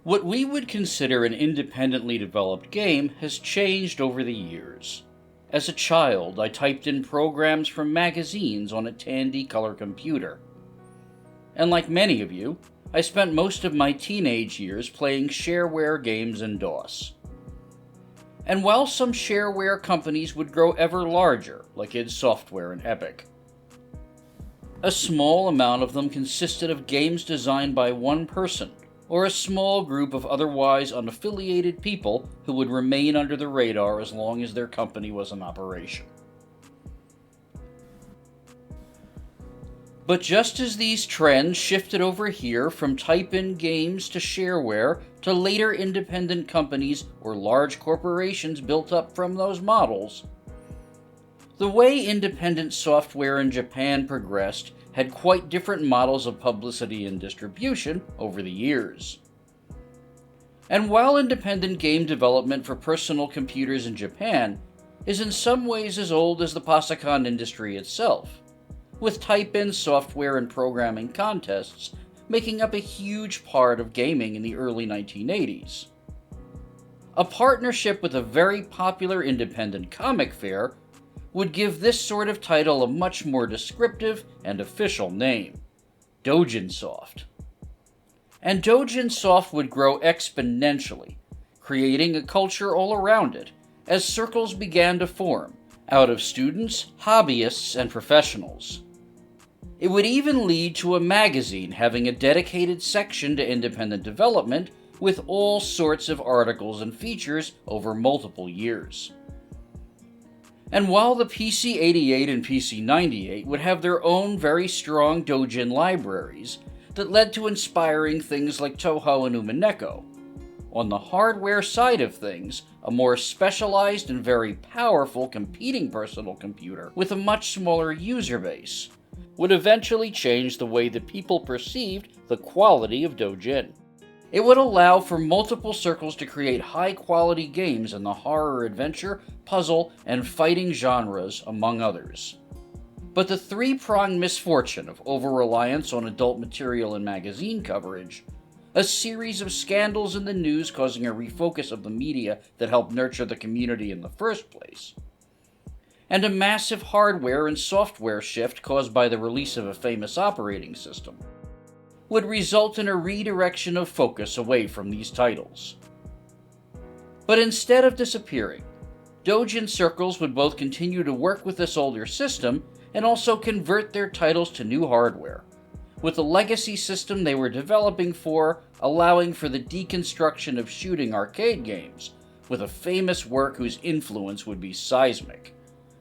What we would consider an independently developed game has changed over the years. As a child, I typed in programs from magazines on a Tandy color computer. And like many of you, I spent most of my teenage years playing shareware games in DOS. And while some shareware companies would grow ever larger, like id Software and Epic, a small amount of them consisted of games designed by one person, or a small group of otherwise unaffiliated people who would remain under the radar as long as their company was in operation. But just as these trends shifted over here from type-in games to shareware to later independent companies or large corporations built up from those models, the way independent software in Japan progressed had quite different models of publicity and distribution over the years. And while independent game development for personal computers in Japan is in some ways as old as the Pasacon industry itself, with type-in software and programming contests making up a huge part of gaming in the early 1980s. A partnership with a very popular independent comic fair would give this sort of title a much more descriptive and official name, Doujin Soft. And Doujin Soft would grow exponentially, creating a culture all around it, as circles began to form out of students, hobbyists, and professionals. It would even lead to a magazine having a dedicated section to independent development with all sorts of articles and features over multiple years. And while the PC-88 and PC-98 would have their own very strong doujin libraries that led to inspiring things like Toho and Umineko, on the hardware side of things, a more specialized and very powerful competing personal computer with a much smaller user base would eventually change the way that people perceived the quality of doujin. It would allow for multiple circles to create high-quality games in the horror, adventure, puzzle, and fighting genres, among others. But the three-pronged misfortune of over-reliance on adult material and magazine coverage, a series of scandals in the news causing a refocus of the media that helped nurture the community in the first place, and a massive hardware and software shift caused by the release of a famous operating system, would result in a redirection of focus away from these titles. But instead of disappearing, doujin circles would both continue to work with this older system and also convert their titles to new hardware, with the legacy system they were developing for allowing for the deconstruction of shooting arcade games, with a famous work whose influence would be seismic.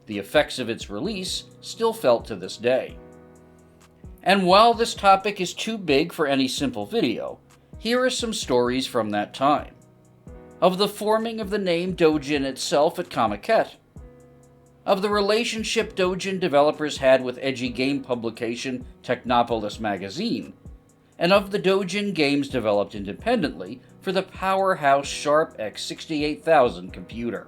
The effects of its release still felt to this day. And while this topic is too big for any simple video, here are some stories from that time. Of the forming of the name Doujin itself at Comiket, of the relationship Doujin developers had with edgy game publication Technopolis Magazine, and of the Doujin games developed independently for the powerhouse Sharp X68000 computer.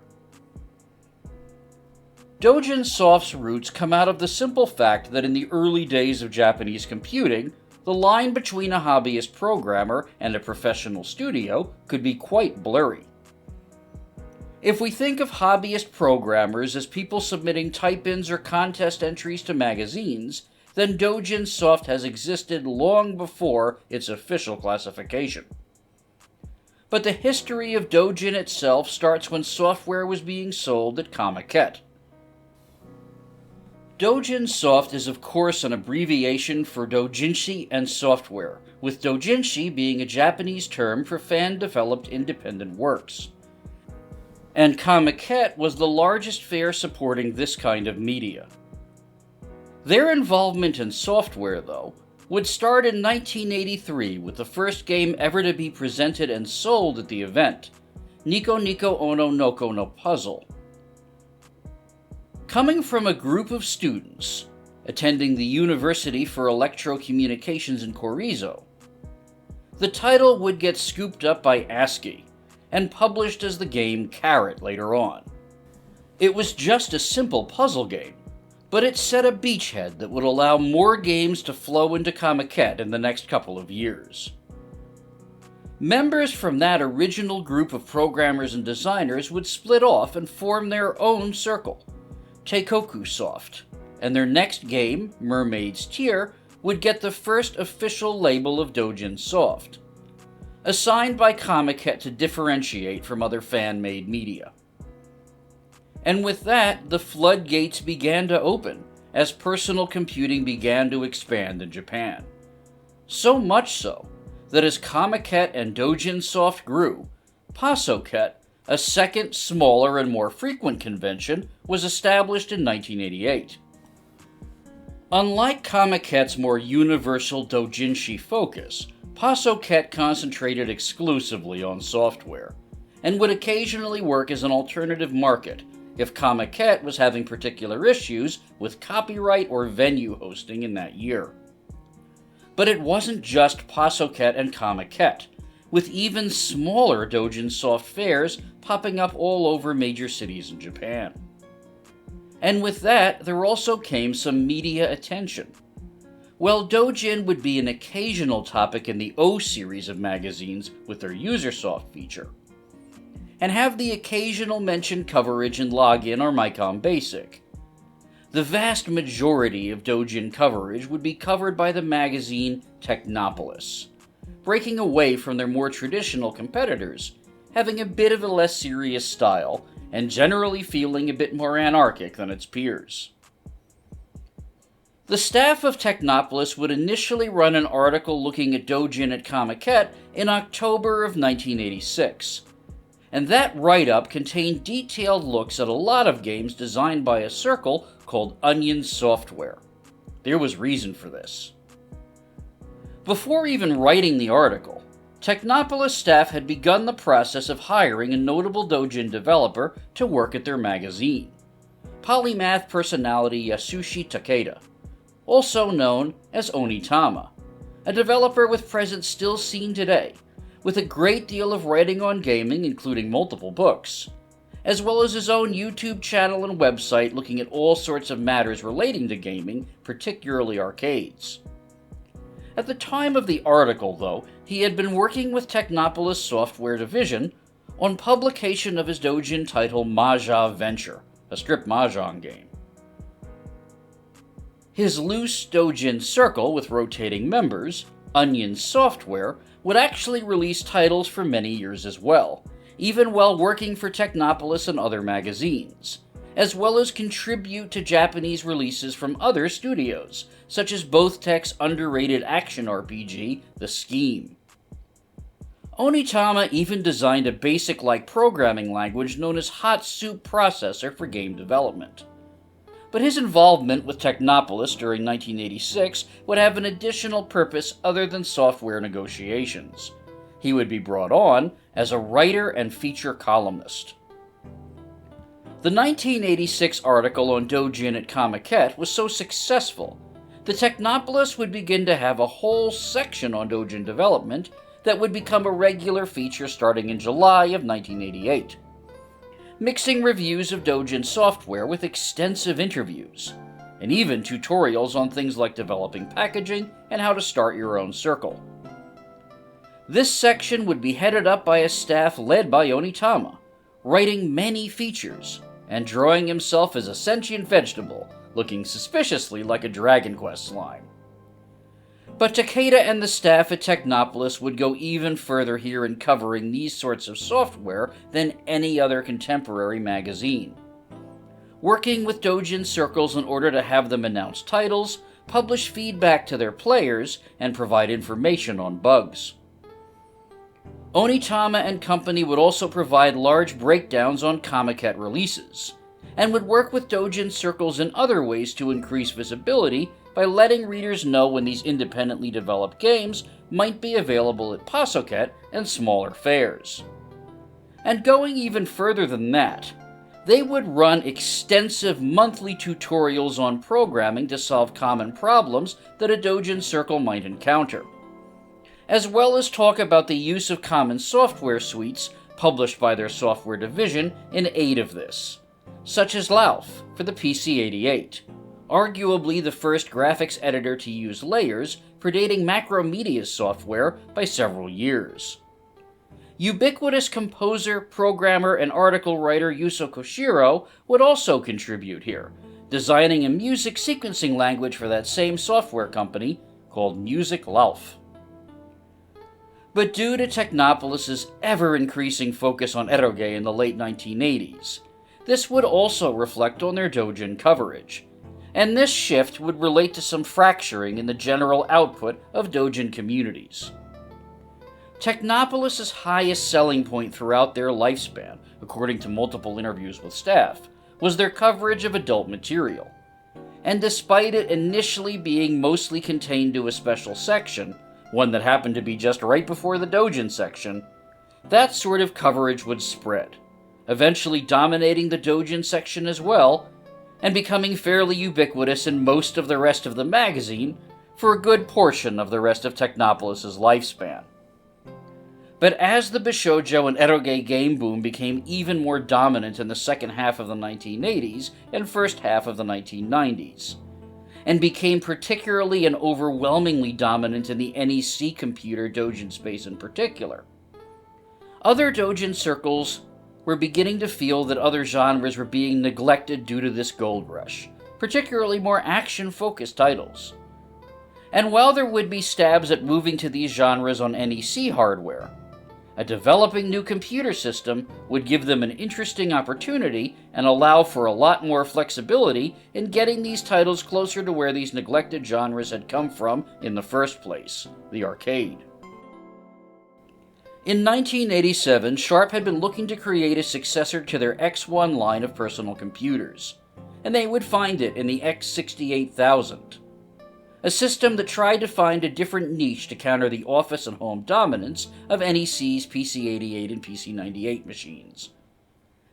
Doujin Soft's roots come out of the simple fact that in the early days of Japanese computing, the line between a hobbyist programmer and a professional studio could be quite blurry. If we think of hobbyist programmers as people submitting type-ins or contest entries to magazines, then Doujin Soft has existed long before its official classification. But the history of Doujin itself starts when software was being sold at Comiket. Doujin Soft is of course an abbreviation for doujinshi and software, with doujinshi being a Japanese term for fan-developed independent works. And Comiket was the largest fair supporting this kind of media. Their involvement in software, though, would start in 1983 with the first game ever to be presented and sold at the event, Nico Nico Ono Noko no Puzzle. Coming from a group of students attending the University for Electrocommunications in Korizo, the title would get scooped up by ASCII and published as the game Carrot later on. It was just a simple puzzle game, but it set a beachhead that would allow more games to flow into Comiket in the next couple of years. Members from that original group of programmers and designers would split off and form their own circle, Teikoku Soft, and their next game, Mermaid's Tear, would get the first official label of Doujin Soft, assigned by Comiket to differentiate from other fan-made media. And with that, the floodgates began to open as personal computing began to expand in Japan. So much so that as Comiket and Doujin Soft grew, Pasoket, a second, smaller, and more frequent convention, was established in 1988. Unlike Comiket's more universal doujinshi focus, Pasoket concentrated exclusively on software, and would occasionally work as an alternative market if Comiket was having particular issues with copyright or venue hosting in that year. But it wasn't just Pasoket and Comiket, with even smaller Doujin Soft fairs popping up all over major cities in Japan. And with that, there also came some media attention. While Doujin would be an occasional topic in the O series of magazines with their UserSoft feature, and have the occasional mention coverage in Login or MyCom Basic, the vast majority of Doujin coverage would be covered by the magazine Technopolis, breaking away from their more traditional competitors, having a bit of a less serious style, and generally feeling a bit more anarchic than its peers. The staff of Technopolis would initially run an article looking at Doujin at Comiket in October of 1986, and that write-up contained detailed looks at a lot of games designed by a circle called Onion Software. There was reason for this. Before even writing the article, Technopolis staff had begun the process of hiring a notable Doujin developer to work at their magazine, polymath personality Yasushi Takeda, also known as Onitama, a developer with presence still seen today, with a great deal of writing on gaming, including multiple books, as well as his own YouTube channel and website looking at all sorts of matters relating to gaming, particularly arcades. At the time of the article, though, he had been working with Technopolis Software Division on publication of his Doujin title Mahjong Venture, a strip mahjong game. His loose Doujin circle with rotating members, Onion Software, would actually release titles for many years as well, even while working for Technopolis and other magazines, as well as contribute to Japanese releases from other studios, such as Both Tech's underrated action RPG, The Scheme. Onitama even designed a basic-like programming language known as Hot Soup Processor for game development. But his involvement with Technopolis during 1986 would have an additional purpose other than software negotiations. He would be brought on as a writer and feature columnist. The 1986 article on Doujin at Comiket was so successful that Technopolis would begin to have a whole section on Doujin development that would become a regular feature starting in July of 1988. Mixing reviews of Doujin software with extensive interviews, and even tutorials on things like developing packaging and how to start your own circle. This section would be headed up by a staff led by Onitama, writing many features, and drawing himself as a sentient vegetable, looking suspiciously like a Dragon Quest slime. But Takeda and the staff at Technopolis would go even further here in covering these sorts of software than any other contemporary magazine, working with Doujin circles in order to have them announce titles, publish feedback to their players, and provide information on bugs. Onitama and company would also provide large breakdowns on Comiket releases, and would work with Doujin circles in other ways to increase visibility by letting readers know when these independently developed games might be available at Pasoket and smaller fairs. And going even further than that, they would run extensive monthly tutorials on programming to solve common problems that a Doujin circle might encounter, as well as talk about the use of common software suites published by their software division in aid of this, such as Lauf for the PC-88, arguably the first graphics editor to use layers, predating Macromedia software by several years. Ubiquitous composer, programmer, and article writer Yuzo Koshiro would also contribute here, designing a music sequencing language for that same software company called Music Lauf. But due to Technopolis' ever-increasing focus on eroge in the late 1980s, this would also reflect on their dôjin coverage, and this shift would relate to some fracturing in the general output of dôjin communities. Technopolis' highest selling point throughout their lifespan, according to multiple interviews with staff, was their coverage of adult material. And despite it initially being mostly contained to a special section, one that happened to be just right before the dôjin section, that sort of coverage would spread, eventually dominating the dôjin section as well, and becoming fairly ubiquitous in most of the rest of the magazine for a good portion of the rest of Technopolis' lifespan. But as the Bishoujo and eroge game boom became even more dominant in the second half of the 1980s and first half of the 1990s, and became particularly and overwhelmingly dominant in the NEC computer dôjin space in particular, other dôjin circles were beginning to feel that other genres were being neglected due to this gold rush, particularly more action-focused titles. And while there would be stabs at moving to these genres on NEC hardware, a developing new computer system would give them an interesting opportunity and allow for a lot more flexibility in getting these titles closer to where these neglected genres had come from in the first place, the arcade. In 1987, Sharp had been looking to create a successor to their X1 line of personal computers, and they would find it in the X68000. A system that tried to find a different niche to counter the office and home dominance of NEC's PC-88 and PC-98 machines.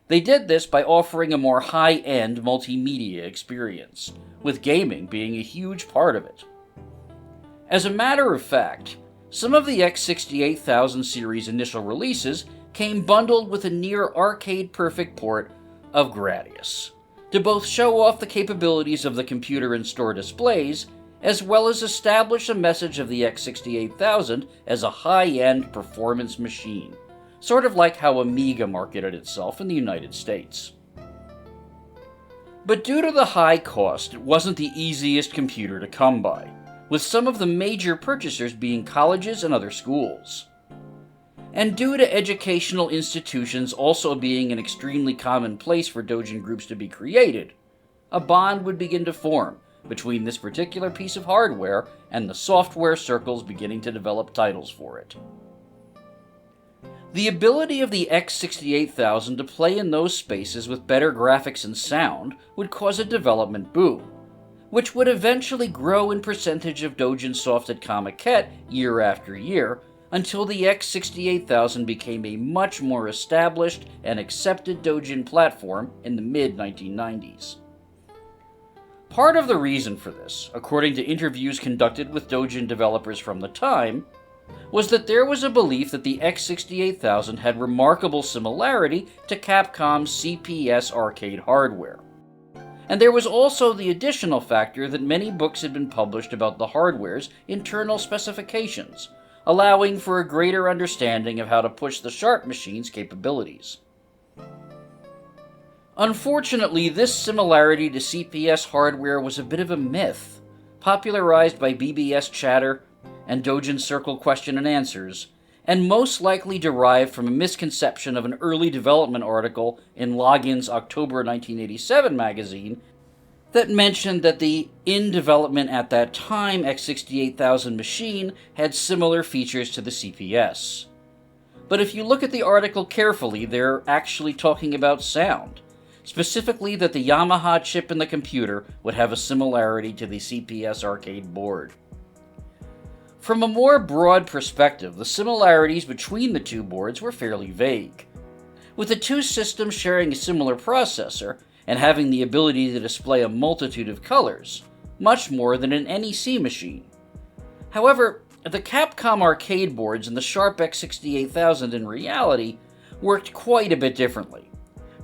They did this by offering a more high-end multimedia experience, with gaming being a huge part of it. As a matter of fact, some of the X68000 series initial releases came bundled with a near arcade-perfect port of Gradius, to both show off the capabilities of the computer and store displays, as well as establish a message of the X68000 as a high-end performance machine, sort of like how Amiga marketed itself in the United States. But due to the high cost, it wasn't the easiest computer to come by, with some of the major purchasers being colleges and other schools. And due to educational institutions also being an extremely common place for dôjin groups to be created, a bond would begin to form between this particular piece of hardware and the software circles beginning to develop titles for it. The ability of the X68000 to play in those spaces with better graphics and sound would cause a development boom, which would eventually grow in percentage of Doujin Soft at Comiket year after year, until the X68000 became a much more established and accepted dôjin platform in the mid-1990s. Part of the reason for this, according to interviews conducted with dôjin developers from the time, was that there was a belief that the X68000 had remarkable similarity to Capcom's CPS arcade hardware. And there was also the additional factor that many books had been published about the hardware's internal specifications, allowing for a greater understanding of how to push the Sharp machine's capabilities. Unfortunately, this similarity to CPS hardware was a bit of a myth, popularized by BBS Chatter and Doujin Circle Question and Answers, and most likely derived from a misconception of an early development article in Login's October 1987 magazine that mentioned that the in-development at that time X68000 machine had similar features to the CPS. But if you look at the article carefully, they're actually talking about sound. Specifically that the Yamaha chip in the computer would have a similarity to the CPS arcade board. From a more broad perspective, the similarities between the two boards were fairly vague, with the two systems sharing a similar processor and having the ability to display a multitude of colors, much more than an NEC machine. However, the Capcom arcade boards and the Sharp X68000 in reality worked quite a bit differently.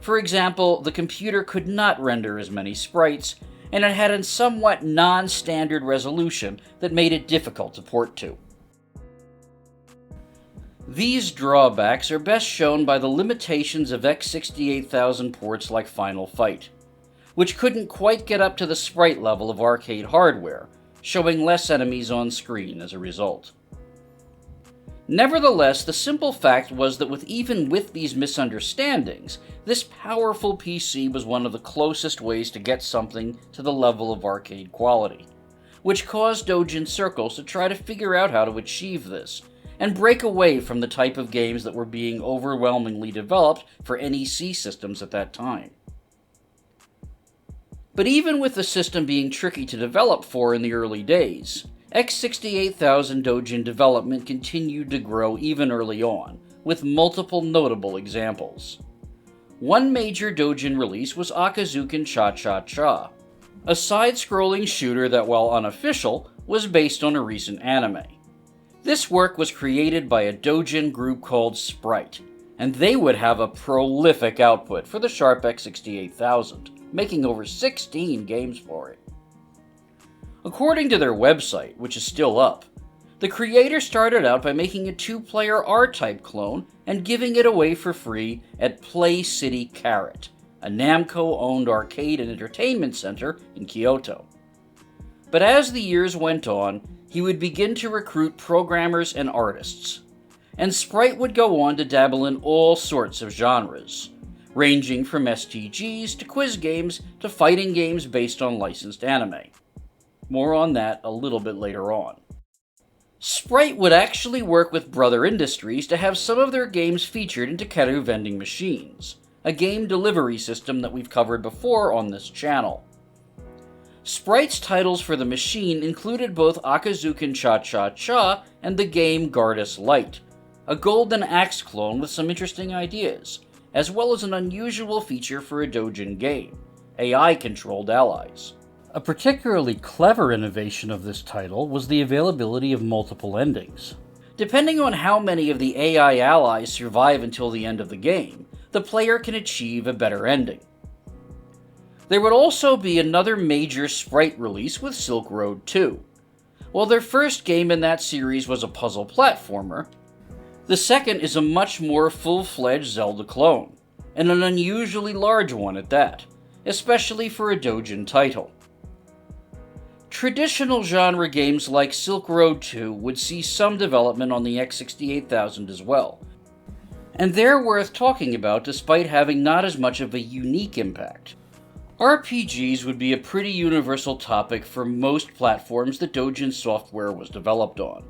For example, the computer could not render as many sprites, and it had a somewhat non-standard resolution that made it difficult to port to. These drawbacks are best shown by the limitations of X68000 ports like Final Fight, which couldn't quite get up to the sprite level of arcade hardware, showing less enemies on screen as a result. Nevertheless, the simple fact was that even with these misunderstandings, this powerful PC was one of the closest ways to get something to the level of arcade quality, which caused Doujin circles to try to figure out how to achieve this, and break away from the type of games that were being overwhelmingly developed for NEC systems at that time. But even with the system being tricky to develop for in the early days, X68000 Doujin development continued to grow even early on, with multiple notable examples. One major Doujin release was Akazuken Cha-Cha-Cha, a side-scrolling shooter that, while unofficial, was based on a recent anime. This work was created by a Doujin group called Sprite, and they would have a prolific output for the Sharp X68000, making over 16 games for it. According to their website, which is still up, the creator started out by making a 2-player R-Type clone and giving it away for free at Play City Carrot, a Namco-owned arcade and entertainment center in Kyoto. But as the years went on, he would begin to recruit programmers and artists, and Sprite would go on to dabble in all sorts of genres, ranging from STGs to quiz games to fighting games based on licensed anime. More on that a little bit later on. Sprite would actually work with Brother Industries to have some of their games featured in Takeru vending machines, a game delivery system that we've covered before on this channel. Sprite's titles for the machine included both Akazuken Cha-Cha-Cha and the game Gardas Light, a Golden Axe clone with some interesting ideas, as well as an unusual feature for a Doujin game, AI-controlled allies. A particularly clever innovation of this title was the availability of multiple endings. Depending on how many of the AI allies survive until the end of the game, the player can achieve a better ending. There would also be another major Sprite release with Silk Road 2. While their first game in that series was a puzzle platformer, the second is a much more full-fledged Zelda clone, and an unusually large one at that, especially for a Doujin title. Traditional genre games like Silk Road 2 would see some development on the X68000 as well, and they're worth talking about despite having not as much of a unique impact. RPGs would be a pretty universal topic for most platforms that Doujin Software was developed on,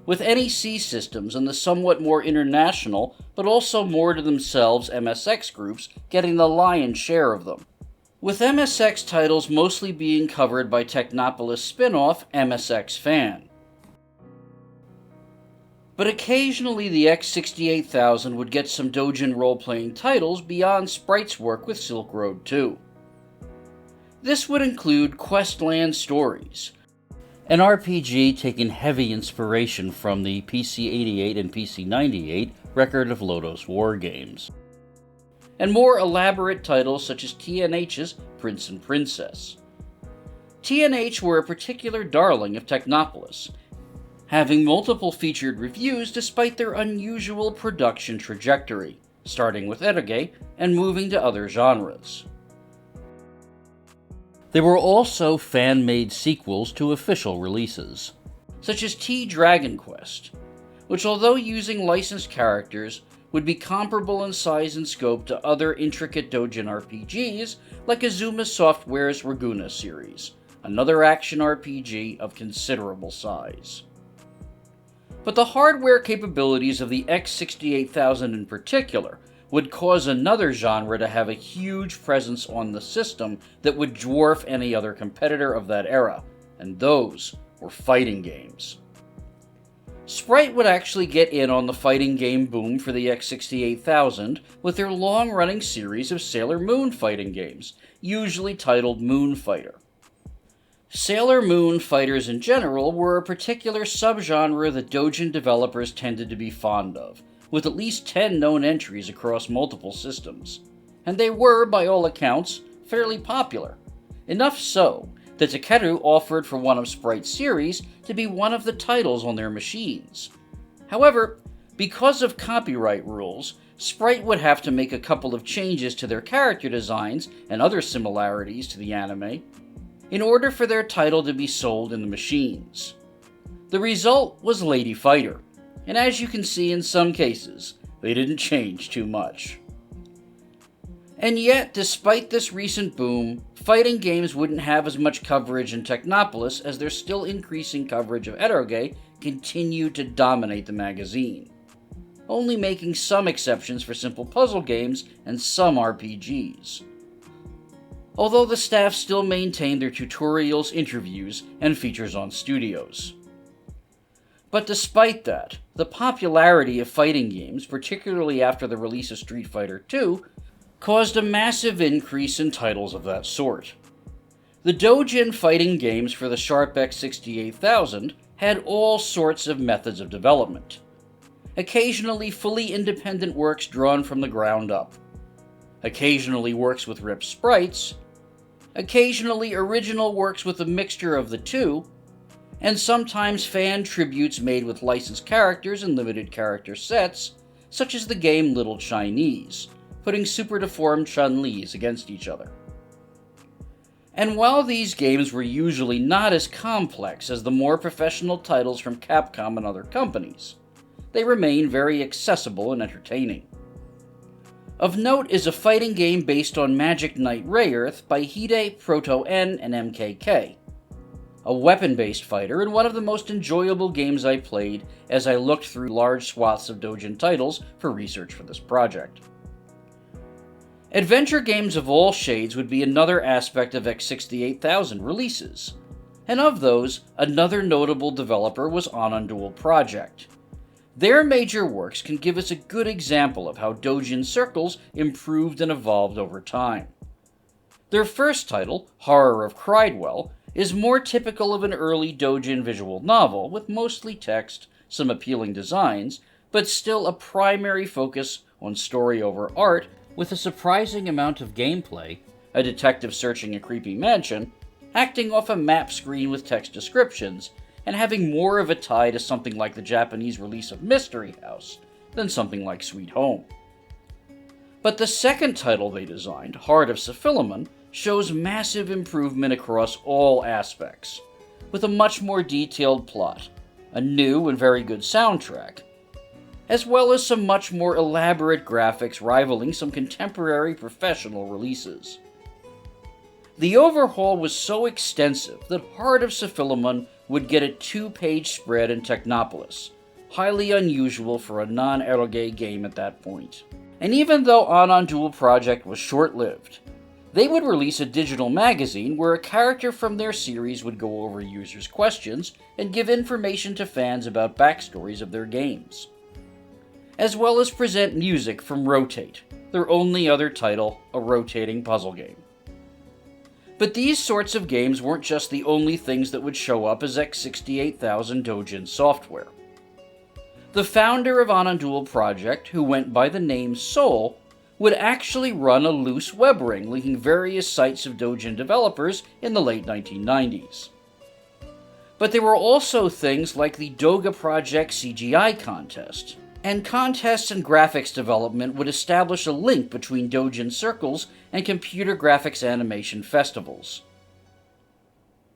with NEC systems and the somewhat more international, but also more to themselves MSX groups getting the lion's share of them, with MSX titles mostly being covered by Technopolis spin-off MSX Fan. But occasionally the X68000 would get some Doujin role-playing titles beyond Sprite's work with Silk Road 2. This would include Questland Stories, an RPG taking heavy inspiration from the PC-88 and PC-98 Record of Lodoss War games, and more elaborate titles such as TNH's Prince and Princess. TNH were a particular darling of Technopolis, having multiple featured reviews despite their unusual production trajectory, starting with eroge and moving to other genres. There were also fan-made sequels to official releases, such as T-Dragon Quest, which, although using licensed characters, would be comparable in size and scope to other intricate Doujin RPGs like Azuma Software's Raguna series, another action RPG of considerable size. But the hardware capabilities of the X68000 in particular would cause another genre to have a huge presence on the system that would dwarf any other competitor of that era, and those were fighting games. Sprite would actually get in on the fighting game boom for the X68000 with their long-running series of Sailor Moon fighting games, usually titled Moon Fighter. Sailor Moon fighters in general were a particular subgenre that Doujin developers tended to be fond of, with at least 10 known entries across multiple systems, and they were, by all accounts, fairly popular, enough so that Takeru offered for one of Sprite's series to be one of the titles on their machines. However, Because of copyright rules, Sprite would have to make a couple of changes to their character designs and other similarities to the anime in order for their title to be sold in the machines. The result was Lady Fighter, and as you can see in some cases, they didn't change too much. And yet, despite this recent boom, fighting games wouldn't have as much coverage in Technopolis as their still increasing coverage of eroge continued to dominate the magazine, only making some exceptions for simple puzzle games and some RPGs. Although the staff still maintained their tutorials, interviews, and features on studios. But despite that, the popularity of fighting games, particularly after the release of Street Fighter II, caused a massive increase in titles of that sort. The Doujin fighting games for the Sharp X68000 had all sorts of methods of development. Occasionally fully independent works drawn from the ground up. Occasionally works with ripped sprites. Occasionally original works with a mixture of the two, and sometimes fan tributes made with licensed characters and limited character sets, such as the game Little Chinese, putting super deformed Chun-Lis against each other. And while these games were usually not as complex as the more professional titles from Capcom and other companies, they remain very accessible and entertaining. Of note is a fighting game based on Magic Knight Rayearth by Hide, Proto-N, and MKK. A weapon-based fighter and one of the most enjoyable games I played as I looked through large swaths of Doujin titles for research for this project. Adventure games of all shades would be another aspect of X68000 releases, and of those, another notable developer was Onion Duel Project. Their major works can give us a good example of how Doujin circles improved and evolved over time. Their first title, Horror of Cridewell, is more typical of an early Doujin visual novel, with mostly text, some appealing designs, but still a primary focus on story over art, with a surprising amount of gameplay, a detective searching a creepy mansion, acting off a map screen with text descriptions, and having more of a tie to something like the Japanese release of Mystery House than something like Sweet Home. But the second title they designed, Heart of Sephilimon, shows massive improvement across all aspects, with a much more detailed plot, a new and very good soundtrack, as well as some much more elaborate graphics rivaling some contemporary professional releases. The overhaul was so extensive that Heart of Sephilimon would get a 2-page spread in Technopolis, highly unusual for a non-eroge game at that point. And even though Onion Duel Project was short-lived, they would release a digital magazine where a character from their series would go over users' questions and give information to fans about backstories of their games, as well as present music from Rotate, their only other title, a rotating puzzle game. But these sorts of games weren't just the only things that would show up as X68000 Doujin Software. The founder of Onion Duel Project, who went by the name Soul, would actually run a loose web ring linking various sites of Doujin developers in the late 1990s. But there were also things like the Doga Project CGI contest, and contests and graphics development would establish a link between Doujin circles and computer graphics animation festivals.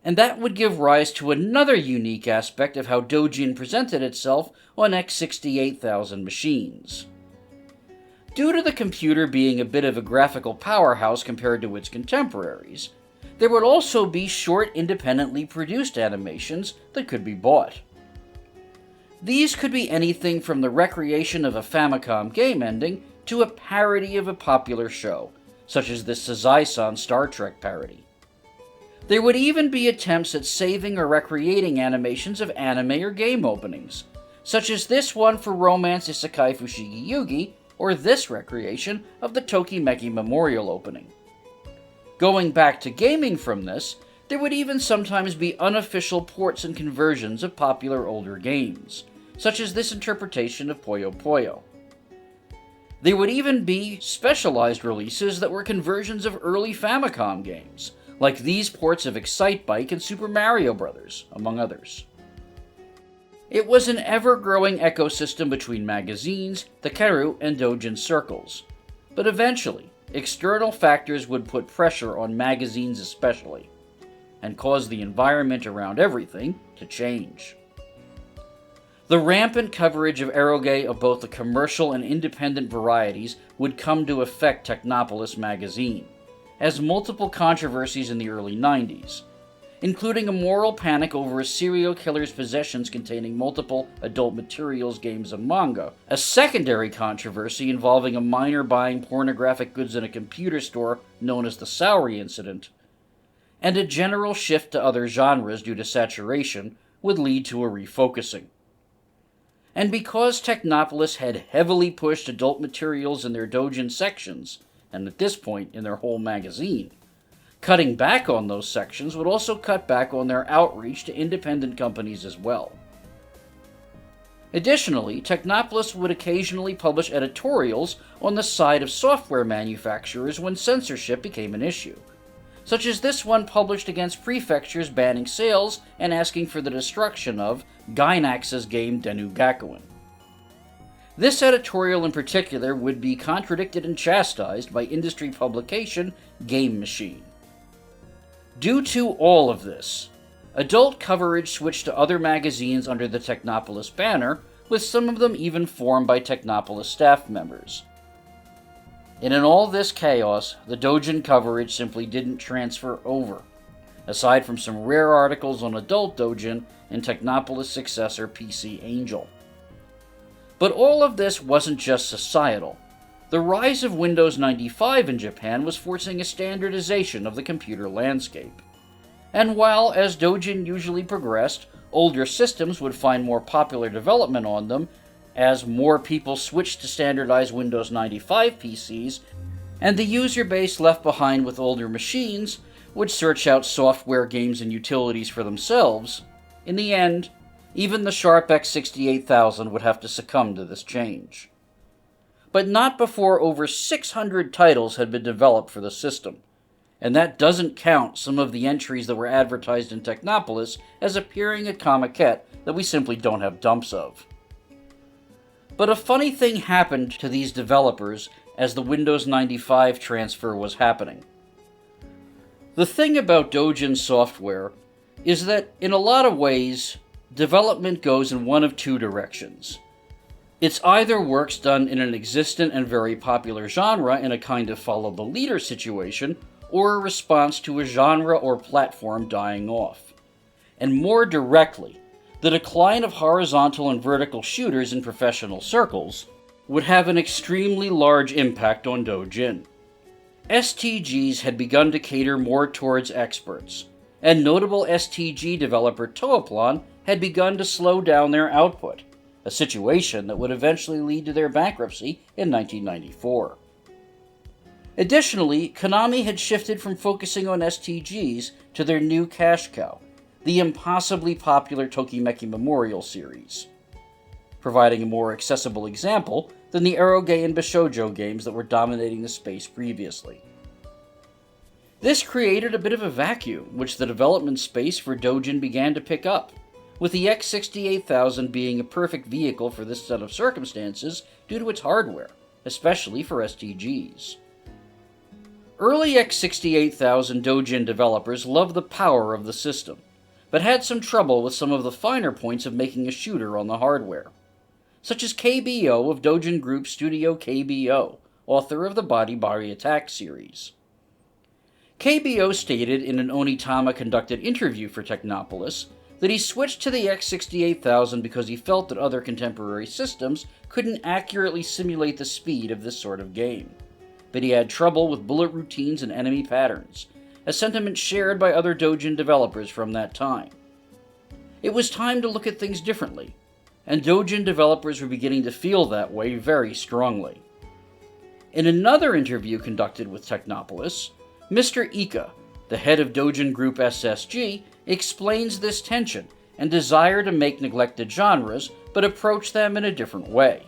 And that would give rise to another unique aspect of how Doujin presented itself on X68000 machines. Due to the computer being a bit of a graphical powerhouse compared to its contemporaries, there would also be short, independently produced animations that could be bought. These could be anything from the recreation of a Famicom game ending to a parody of a popular show, such as this Sazai-san Star Trek parody. There would even be attempts at saving or recreating animations of anime or game openings, such as this one for Romance Isekai Fushigi Yugi, or this recreation of the Tokimeki Memorial opening. Going back to gaming from this, there would even sometimes be unofficial ports and conversions of popular older games, such as this interpretation of Puyo Puyo. There would even be specialized releases that were conversions of early Famicom games, like these ports of Excitebike and Super Mario Bros., among others. It was an ever-growing ecosystem between magazines, the Karu, and Doujin circles. But eventually, external factors would put pressure on magazines especially, and cause the environment around everything to change. The rampant coverage of eroge of both the commercial and independent varieties would come to affect Technopolis Magazine, as multiple controversies in the early 90s, including a moral panic over a serial killer's possessions containing multiple adult materials, games, and manga, a secondary controversy involving a minor buying pornographic goods in a computer store known as the Saori Incident, and a general shift to other genres due to saturation would lead to a refocusing. And because Technopolis had heavily pushed adult materials in their doujin sections, and at this point in their whole magazine, cutting back on those sections would also cut back on their outreach to independent companies as well. Additionally, Technopolis would occasionally publish editorials on the side of software manufacturers when censorship became an issue, such as this one published against prefectures banning sales and asking for the destruction of Gainax's game Denu Gakuen. This editorial in particular would be contradicted and chastised by industry publication Game Machine. Due to all of this, adult coverage switched to other magazines under the Technopolis banner, with some of them even formed by Technopolis staff members. And in all this chaos, the doujin coverage simply didn't transfer over, aside from some rare articles on adult doujin and Technopolis' successor PC Angel. But all of this wasn't just societal. The rise of Windows 95 in Japan was forcing a standardization of the computer landscape. And while, as doujin usually progressed, older systems would find more popular development on them, as more people switched to standardized Windows 95 PCs, and the user base left behind with older machines would search out software, games, and utilities for themselves, in the end, even the Sharp X68000 would have to succumb to this change. But not before over 600 titles had been developed for the system, and that doesn't count some of the entries that were advertised in Technopolis as appearing at Comiket that we simply don't have dumps of. But a funny thing happened to these developers as the Windows 95 transfer was happening. The thing about Doujin Software is that, in a lot of ways, development goes in one of two directions. It's either works done in an existent and very popular genre in a kind of follow-the-leader situation, or a response to a genre or platform dying off. And more directly, the decline of horizontal and vertical shooters in professional circles would have an extremely large impact on doujin. STGs had begun to cater more towards experts, and notable STG developer Toaplan had begun to slow down their output, a situation that would eventually lead to their bankruptcy in 1994. Additionally, Konami had shifted from focusing on STGs to their new cash cow, the impossibly popular Tokimeki Memorial series, providing a more accessible example than the eroge and Bishoujo games that were dominating the space previously. This created a bit of a vacuum, which the development space for doujin began to pick up, with the X68000 being a perfect vehicle for this set of circumstances due to its hardware, especially for STGs. Early X68000 doujin developers loved the power of the system, but had some trouble with some of the finer points of making a shooter on the hardware, such as KBO of doujin group Studio KBO, author of the Body Body Attack series. KBO stated in an Onitama conducted interview for Technopolis that he switched to the X68000 because he felt that other contemporary systems couldn't accurately simulate the speed of this sort of game, but he had trouble with bullet routines and enemy patterns, a sentiment shared by other doujin developers from that time. It was time to look at things differently, and doujin developers were beginning to feel that way very strongly. In another interview conducted with Technopolis, Mr. Ika, the head of doujin group SSG, explains this tension and desire to make neglected genres, but approach them in a different way.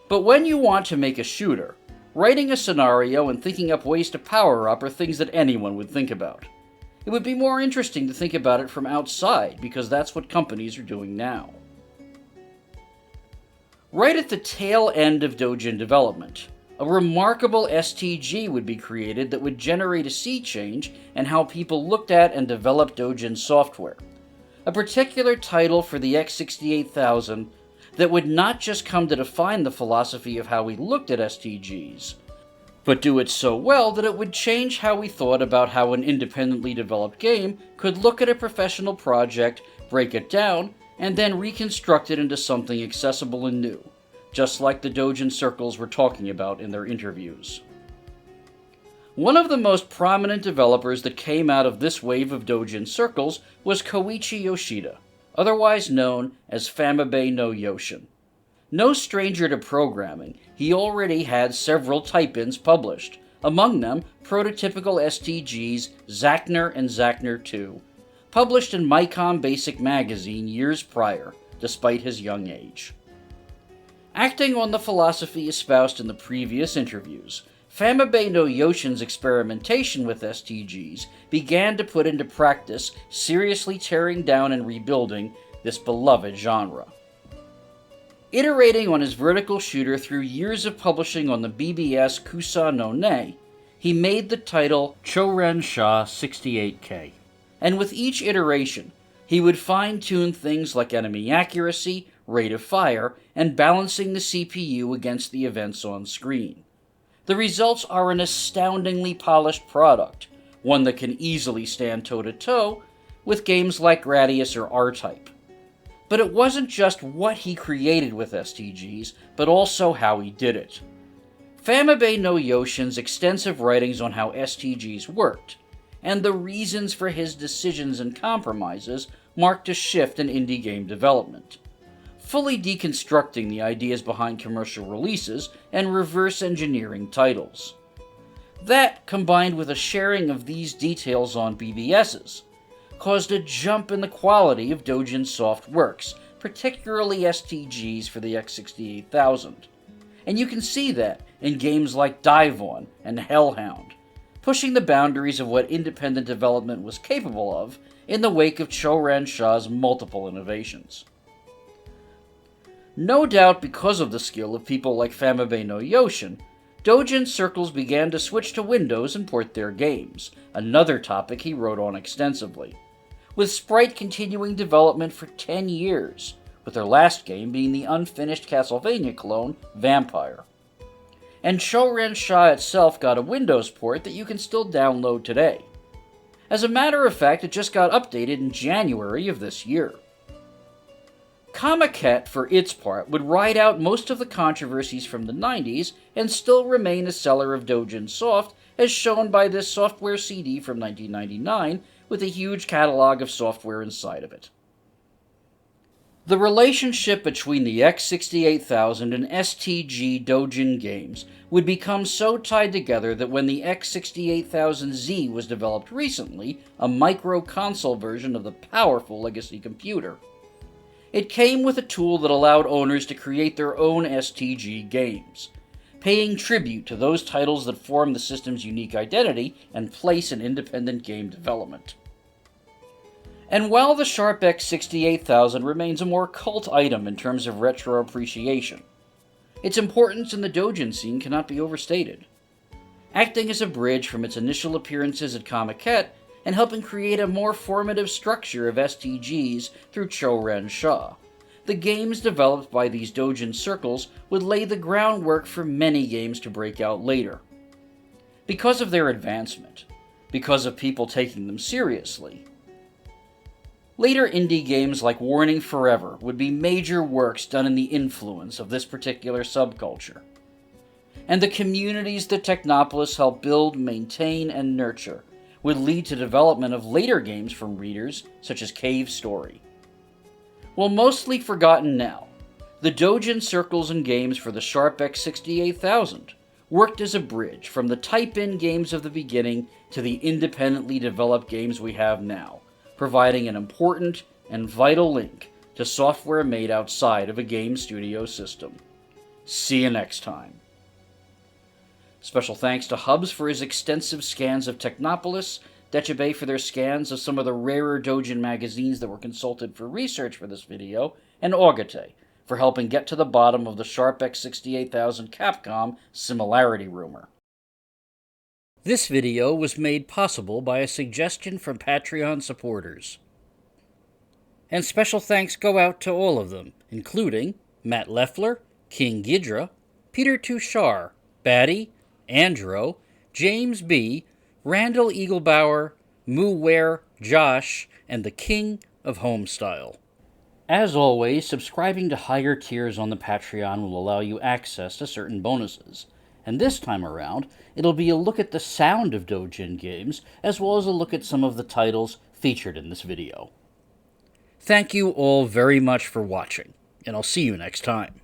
But when you want to make a shooter, writing a scenario and thinking up ways to power up are things that anyone would think about. It would be more interesting to think about it from outside, because that's what companies are doing now. Right at the tail end of Doujin development, a remarkable STG would be created that would generate a sea change in how people looked at and developed Doujin software. A particular title for the X68000 that would not just come to define the philosophy of how we looked at STGs, but do it so well that it would change how we thought about how an independently developed game could look at a professional project, break it down, and then reconstruct it into something accessible and new, just like the Doujin circles were talking about in their interviews. One of the most prominent developers that came out of this wave of Doujin circles was Koichi Yoshida, otherwise known as Famabe no Yoshin. No stranger to programming, he already had several type-ins published, among them prototypical STGs Zachner and Zachner 2, published in Micom Basic Magazine years prior, despite his young age. Acting on the philosophy espoused in the previous interviews, Famabe no Yoshin's experimentation with STGs began to put into practice, seriously tearing down and rebuilding this beloved genre. Iterating on his vertical shooter through years of publishing on the BBS Kusa no Ne, he made the title Cho Ren Sha 68K. And with each iteration, he would fine-tune things like enemy accuracy, rate of fire, and balancing the CPU against the events on screen. The results are an astoundingly polished product, one that can easily stand toe-to-toe with games like Gradius or R-Type. But it wasn't just what he created with STGs, but also how he did it. Famabe no Yoshin's extensive writings on how STGs worked, and the reasons for his decisions and compromises marked a shift in indie game development, fully deconstructing the ideas behind commercial releases and reverse engineering titles. That, combined with a sharing of these details on BBSs, caused a jump in the quality of Doujin Soft works, particularly STGs for the X68000. And you can see that in games like Dive On and Hellhound, pushing the boundaries of what independent development was capable of in the wake of Cho Ren Sha's multiple innovations. No doubt because of the skill of people like Famabe no Yoshin, Doujin circles began to switch to Windows and port their games, another topic he wrote on extensively, with Sprite continuing development for 10 years, with their last game being the unfinished Castlevania clone, Vampire. And Cho Ren Sha itself got a Windows port that you can still download today. As a matter of fact, it just got updated in January of this year. Comiket, for its part, would ride out most of the controversies from the 90s and still remain a seller of Doujin Soft, as shown by this software CD from 1999 with a huge catalog of software inside of it. The relationship between the X68000 and STG Doujin games would become so tied together that when the X68000Z was developed recently, a micro-console version of the powerful legacy computer, it came with a tool that allowed owners to create their own STG games, paying tribute to those titles that form the system's unique identity and place in independent game development. And while the Sharp X68000 remains a more cult item in terms of retro appreciation, its importance in the Doujin scene cannot be overstated, acting as a bridge from its initial appearances at Comiket and helping create a more formative structure of STGs through Cho Ren Sha. The games developed by these Doujin circles would lay the groundwork for many games to break out later. Because of their advancement, because of people taking them seriously, later indie games like Warning Forever would be major works done in the influence of this particular subculture. And the communities that Technopolis helped build, maintain, and nurture would lead to development of later games from readers such as Cave Story. While mostly forgotten now, the Doujin circles and games for the Sharp X68000 worked as a bridge from the type-in games of the beginning to the independently developed games we have now, providing an important and vital link to software made outside of a game studio system. See you next time. Special thanks to Hubs for his extensive scans of Technopolis, Decibei for their scans of some of the rarer Doujin magazines that were consulted for research for this video, and Augite for helping get to the bottom of the Sharp X68000 Capcom similarity rumor. This video was made possible by a suggestion from Patreon supporters. And special thanks go out to all of them, including Matt Leffler, King Ghidra, Peter Tushar, Batty, Andro, James B., Randall Eaglebauer, MUWare, Josh, and the King of Homestyle. As always, subscribing to higher tiers on the Patreon will allow you access to certain bonuses. And this time around, it'll be a look at the sound of Doujin games, as well as a look at some of the titles featured in this video. Thank you all very much for watching, and I'll see you next time.